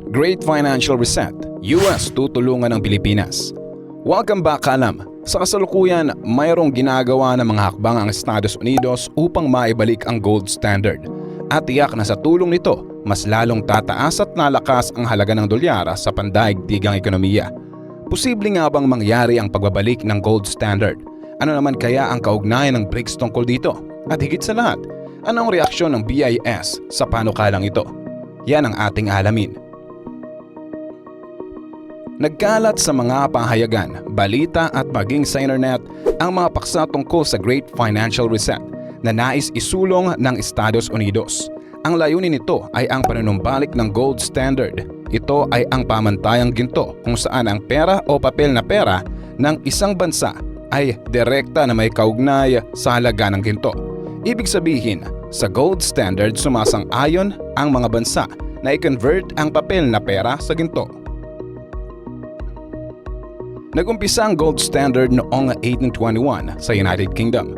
Great Financial Reset, US tutulungan ng Pilipinas. Welcome back, Kalam. Sa kasalukuyan, mayroong ginagawa ng mga hakbang ang Estados Unidos upang maibalik ang gold standard. At tiyak na sa tulong nito, mas lalong tataas at lalakas ang halaga ng dolyar sa pandaigdigang ekonomiya. Posible nga bang mangyari ang pagbabalik ng gold standard? Ano naman kaya ang kaugnayan ng BRICS tungkol dito? At higit sa lahat, anong reaksyon ng BIS sa panukalang ito? Yan ang ating alamin. Nagkalat sa mga pahayagan, balita at maging sa internet ang mga paksa tungkol sa Great Financial Reset na nais isulong ng Estados Unidos. Ang layunin nito ay ang panunumbalik ng gold standard. Ito ay ang pamantayang ginto kung saan ang pera o papel na pera ng isang bansa ay direkta na may kaugnay sa halaga ng ginto. Ibig sabihin, sa gold standard sumasang-ayon ang mga bansa na i-convert ang papel na pera sa ginto. Nag-umpisa ang gold standard noong 1821 sa United Kingdom.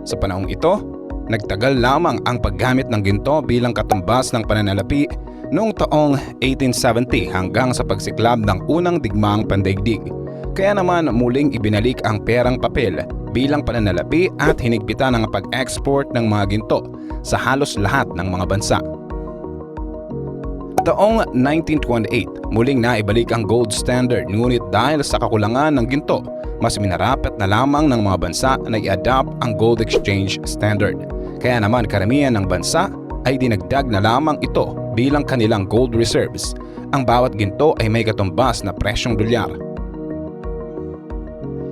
Sa panahong ito, nagtagal lamang ang paggamit ng ginto bilang katumbas ng pananalapi noong taong 1870 hanggang sa pagsiklab ng unang digmaang pandaigdig. Kaya naman muling ibinalik ang perang papel bilang pananalapi at hinigpitan ang pag-export ng mga ginto sa halos lahat ng mga bansa. Taong 1928, muling naibalik ang gold standard ngunit dahil sa kakulangan ng ginto, mas minarapat na lamang ng mga bansa na i-adopt ang gold exchange standard. Kaya naman karamihan ng bansa ay dinagdag na lamang ito bilang kanilang gold reserves. Ang bawat ginto ay may katumbas na presyong dolyar.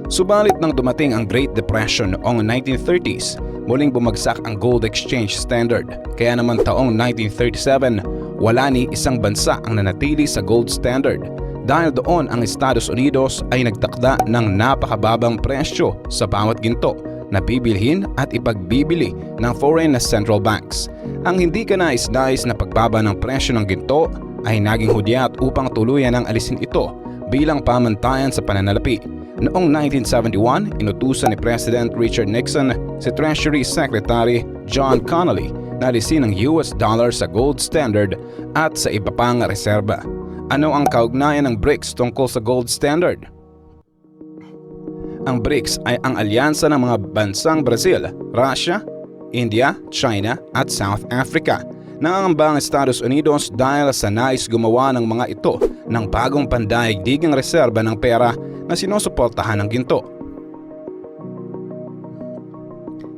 Subalit nang dumating ang Great Depression noong 1930s, muling bumagsak ang gold exchange standard. Kaya naman taong 1937, wala ni isang bansa ang nanatili sa gold standard dahil doon ang Estados Unidos ay nagtakda ng napakababang presyo sa bawat ginto na bibilhin at ipagbibili ng foreign central banks. Ang hindi kanais-nais na pagbaba ng presyo ng ginto ay naging hudyat upang tuluyan ang alisin ito bilang pamantayan sa pananalapi. Noong 1971, inutusan ni President Richard Nixon si Treasury Secretary John Connally na alisin ang US dollar sa gold standard at sa iba pang reserba. Ano ang kaugnayan ng BRICS tungkol sa gold standard? Ang BRICS ay ang alyansa ng mga bansang Brazil, Russia, India, China at South Africa. Nangangamba ang Estados Unidos dahil sa nais gumawa ng mga ito ng bagong pandaigdigang reserba ng pera na sinusuportahan ng ginto.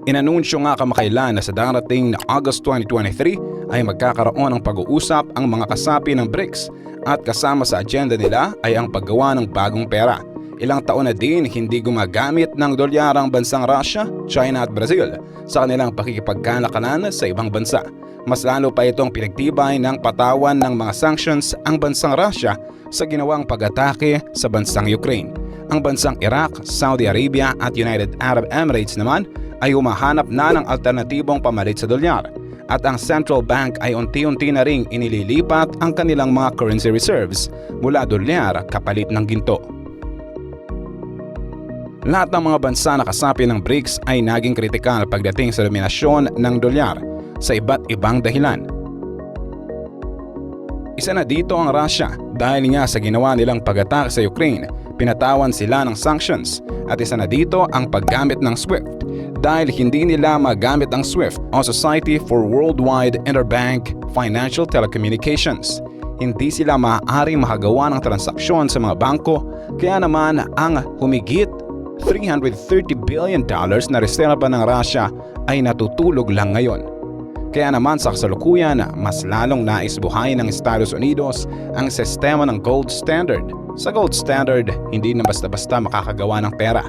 Inanunsyo nga kamakailan na sa darating na August 2023 ay magkakaroon ng pag-uusap ang mga kasapi ng BRICS at kasama sa agenda nila ay ang paggawa ng bagong pera. Ilang taon na din hindi gumagamit ng dolyar ang bansang Russia, China at Brazil sa kanilang pakikipagkalakalan sa ibang bansa. Mas lalo pa itong pinagtibay ng patawan ng mga sanctions ang bansang Russia sa ginawang pag-atake sa bansang Ukraine. Ang bansang Iraq, Saudi Arabia at United Arab Emirates naman ay humahanap na ng alternatibong pamalit sa dolyar at ang central bank ay unti-unti na ring inililipat ang kanilang mga currency reserves mula dolyar kapalit ng ginto. Lahat ng mga bansa na kasapi ng BRICS ay naging kritikal pagdating sa dominasyon ng dolyar sa iba't ibang dahilan. Isa na dito ang Russia dahil nga sa ginawa nilang pag-atake sa Ukraine, pinatawan sila ng sanctions at isa na dito ang paggamit ng SWIFT dahil hindi nila magamit ang SWIFT o Society for Worldwide Interbank Financial Telecommunications. Hindi sila maaaring makagawa ng transaksyon sa mga bangko kaya naman ang humigit $330 billion na reserba ng Russia ay natutulog lang ngayon. Kaya naman sa kasalukuyan, mas lalong nais buhayin ng Estados Unidos ang sistema ng gold standard. Sa gold standard, hindi na basta-basta makakagawa ng pera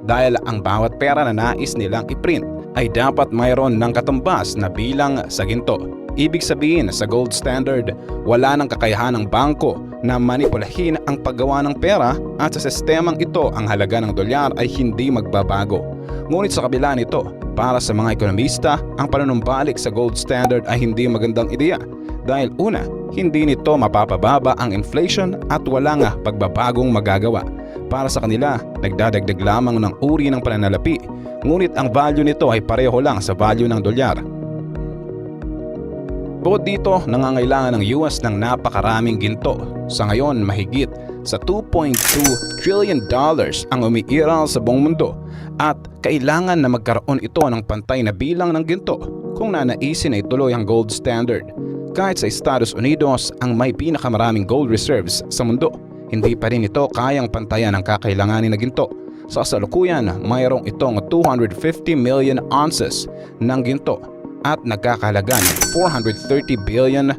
dahil ang bawat pera na nais nilang iprint ay dapat mayroon ng katumbas na bilang sa ginto. Ibig sabihin sa gold standard, wala nang kakayahan ng bangko na manipulahin ang paggawa ng pera at sa sistemang ito ang halaga ng dolyar ay hindi magbabago. Ngunit sa kabila nito, para sa mga ekonomista, ang panunumbalik sa gold standard ay hindi magandang ideya dahil una, hindi nito mapapababa ang inflation at wala nga pagbabagong magagawa. Para sa kanila, nagdadagdag lamang ng uri ng pananalapi, ngunit ang value nito ay pareho lang sa value ng dolyar. Bukod dito, nangangailangan ng US ng napakaraming ginto. Sa ngayon, mahigit sa $2.2 trillion ang umiiral sa buong mundo at kailangan na magkaroon ito ng pantay na bilang ng ginto kung nanaisin na ituloy ang gold standard. Kahit sa Estados Unidos ang may pinakamaraming gold reserves sa mundo, hindi pa rin ito kayang pantayan ang kakailanganin na ginto. Sa kasalukuyan, mayroong itong 250 million ounces ng ginto at nagkakahalaga ng $430 billion.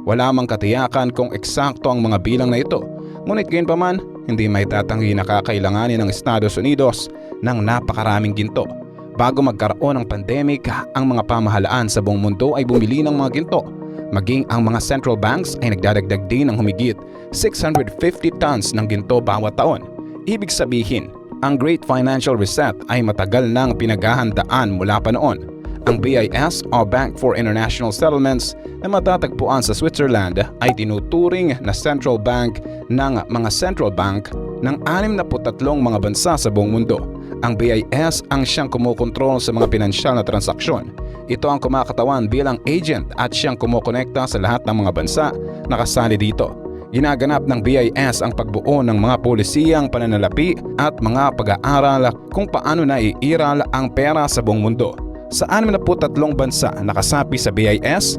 Wala mang katiyakan kung eksakto ang mga bilang na ito. Ngunit gayunpaman, hindi may tatanggi na kakailanganin ng Estados Unidos ng napakaraming ginto. Bago magkaroon ng pandemic, ang mga pamahalaan sa buong mundo ay bumili ng mga ginto. Maging ang mga central banks ay nagdadagdag din ng humigit 650 tons ng ginto bawat taon. Ibig sabihin, ang Great Financial Reset ay matagal nang pinaghahandaan mula pa noon. Ang BIS o Bank for International Settlements na matatagpuan sa Switzerland ay tinuturing na central bank ng mga central bank ng 63 mga bansa sa buong mundo. Ang BIS ang siyang kumukontrol sa mga pinansyal na transaksyon. Ito ang kumakatawan bilang agent at siyang kumukonekta sa lahat ng mga bansa na kasali dito. Ginaganap ng BIS ang pagbuo ng mga polisiyang pananalapi at mga pag-aaral kung paano naiiral ang pera sa buong mundo. Sa 63 bansa na kasapi sa BIS,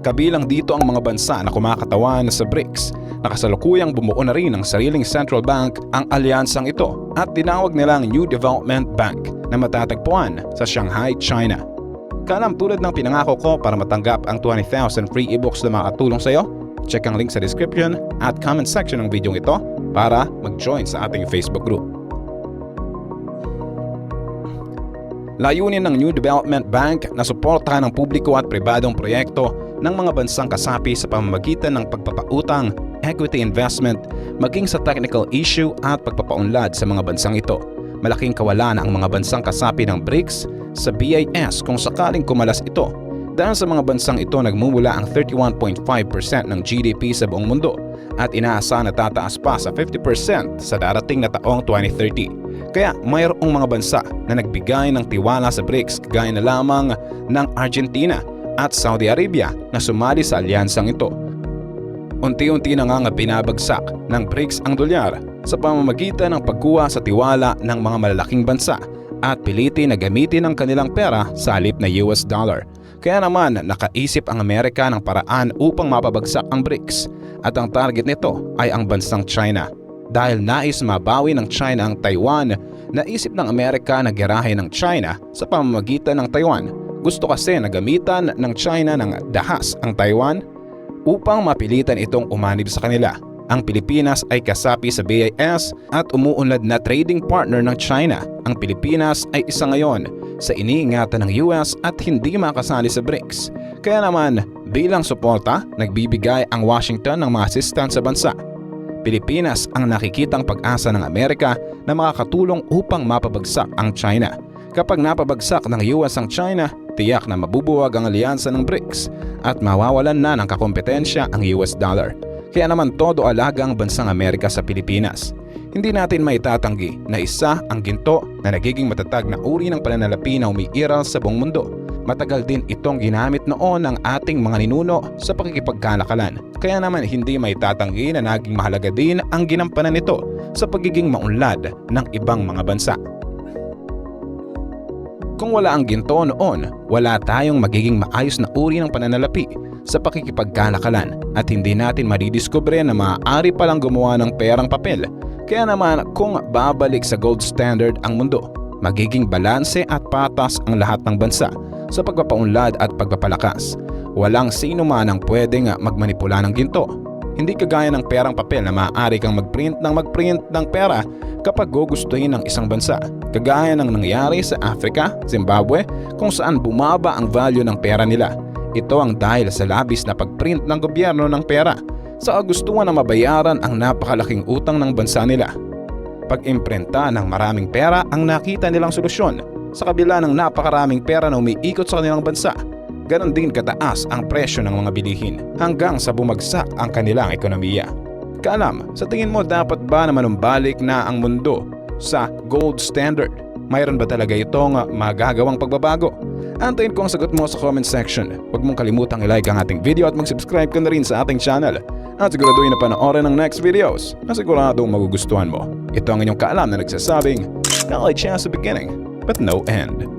kabilang dito ang mga bansa na kumakatawan sa BRICS. Nakasalukuyang bumuo na rin ng sariling central bank ang alyansang ito at tinawag nilang New Development Bank na matatagpuan sa Shanghai, China. Kalam tulad ng pinangako ko para matanggap ang 20,000 free ebooks na makatulong sa iyo, check ang link sa description at comment section ng video ito para mag-join sa ating Facebook group. Layunin ng New Development Bank na suportahan ang publiko at pribadong proyekto ng mga bansang kasapi sa pamamagitan ng pagpapautang, equity investment, maging sa technical issue at pagpapaunlad sa mga bansang ito. Malaking kawalan ang mga bansang kasapi ng BRICS sa BIS kung sakaling kumalas ito. Dahil sa mga bansang ito nagmumula ang 31.5% ng GDP sa buong mundo at inaasahan na tataas pa sa 50% sa darating na taong 2030. Kaya mayroong mga bansa na nagbigay ng tiwala sa BRICS gaya na lamang ng Argentina at Saudi Arabia na sumali sa alyansang ito. Unti-unti na nga binabagsak ng BRICS ang dolyar sa pamamagitan ng pagkuha sa tiwala ng mga malalaking bansa at pilitin na gamitin ang kanilang pera sa halip na US dollar. Kaya naman nakaisip ang Amerika ng paraan upang mapabagsak ang BRICS at ang target nito ay ang bansang China. Dahil nais mabawi ng China ang Taiwan, naisip ng Amerika na gerahin ng China sa pamamagitan ng Taiwan. Gusto kasi na gamitan ng China ng dahas ang Taiwan upang mapilitan itong umanib sa kanila. Ang Pilipinas ay kasapi sa BIS at umuunlad na trading partner ng China. Ang Pilipinas ay isa ngayon sa iniingatan ng US at hindi makasali sa BRICS. Kaya naman, bilang suporta, nagbibigay ang Washington ng mga assistance sa bansa. Pilipinas ang nakikitang pag-asa ng Amerika na makakatulong upang mapabagsak ang China. Kapag napabagsak ng US ang China, tiyak na mabubuwag ang alyansa ng BRICS at mawawalan na ng kakompetensya ang US dollar. Kaya naman todo alaga ang bansang Amerika sa Pilipinas. Hindi natin maitatanggi na isa ang ginto na nagiging matatag na uri ng pananalapi na umiiral sa buong mundo. Matagal din itong ginamit noon ng ating mga ninuno sa pakikipagkalakalan. Kaya naman hindi maitatanggi na naging mahalaga din ang ginampanan nito sa pagiging maunlad ng ibang mga bansa. Kung wala ang ginto noon, wala tayong magiging maayos na uri ng pananalapi sa pakikipagkalakalan at hindi natin madidiskubre na maaari palang gumawa ng perang papel. Kaya naman kung babalik sa gold standard ang mundo, magiging balanse at patas ang lahat ng bansa sa pagpapaunlad at pagpapalakas. Walang sino man ang pwedeng magmanipula ng ginto. Hindi kagaya ng perang papel na maaari kang magprint ng pera kapag gugustuhin ng isang bansa. Kagaya ng nangyari sa Africa, Zimbabwe, kung saan bumaba ang value ng pera nila. Ito ang dahil sa labis na pagprint ng gobyerno ng pera sa kagustuhan na mabayaran ang napakalaking utang ng bansa nila. Pag-imprinta ng maraming pera ang nakita nilang solusyon sa kabila ng napakaraming pera na umiikot sa kanilang bansa. Ganon din kataas ang presyo ng mga bilihin hanggang sa bumagsak ang kanilang ekonomiya. Kaalam, sa tingin mo dapat ba na manumbalik na ang mundo sa gold standard Mayroon ba talaga itong magagawang pagbabago? Antayin ko ang sagot mo sa comment section. Huwag mong kalimutang i-like ang ating video at mag-subscribe ka na rin sa ating channel. At siguraduhin na panoorin ang next videos na siguradong magugustuhan mo. Ito ang inyong kaalam na nagsasabing, knowledge has a beginning but no end.